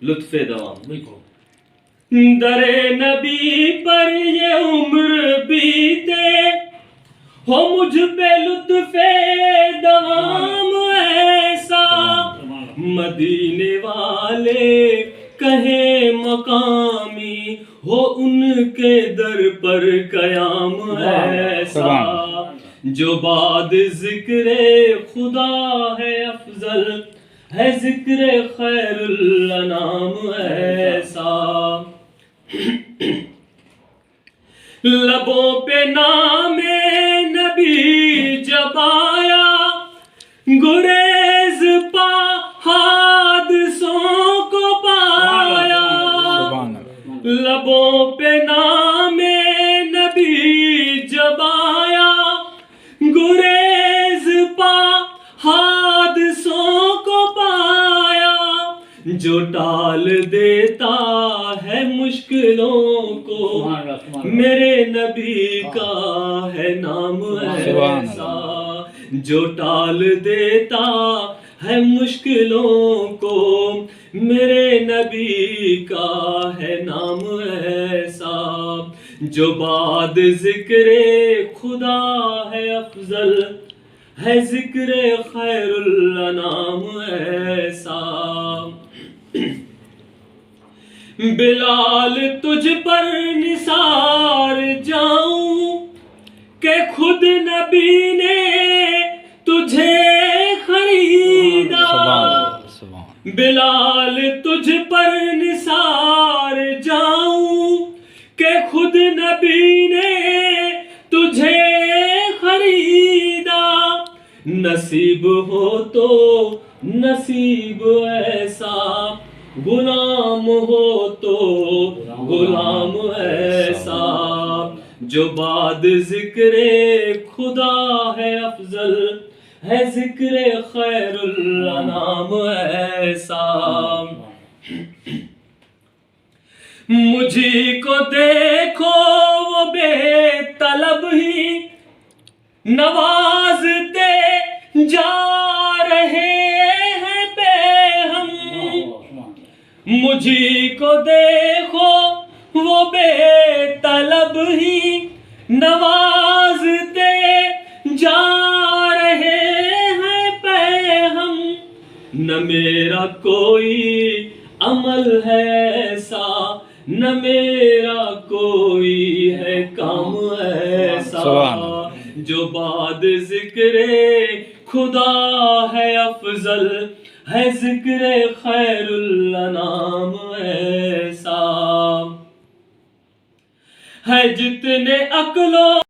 لطف دوام. در نبی پر یہ عمر بیتے ہو مجھ پہ لطف دوام ایسا مدینے والے کہیں مقامی ہو ان کے در پر قیام ایسا جو بعد ذکر خدا ہے افضل ہے ذکر خیر الانام ایسا لبوں پہ نام نبی جب آیا گریز پا حادثوں کو پایا لبوں پہ نام نبی جب آیا گریز پا حادثوں کو پایا جو ٹال دیتا ہے مشکلوں کو میرے نبی کا ہے نام ایسا جو ٹال دیتا ہے مشکلوں کو میرے نبی کا ہے نام ایسا جو بعد ذکر خدا ہے افضل ہے ذکر خیر الانام ایسا بلال تجھ پر نثار جاؤں کہ خود نبی نے تجھے خریدا بلال تجھ پر نثار جاؤں کہ خود نبی نے تجھے خریدا نصیب ہو تو نصیب ایسا غلام ہو تو غلام ایسا جو بعد ذکر خدا ہے افضل ہے ذکر خیر الانام ایسا مجھے کو دیکھو وہ بے طلب ہی نوازتے جا رہے ہیں بے ہم مجھے کو دیکھو وہ بے طلب ہی نوازتے جا رہے ہیں پہ ہم نہ میرا کوئی عمل ہے ایسا نہ میرا کوئی ہے کام ایسا جو بعد ذکر خدا ہے افضل ہے ذکر خیر الانام ایسا ہے جتنے عقل و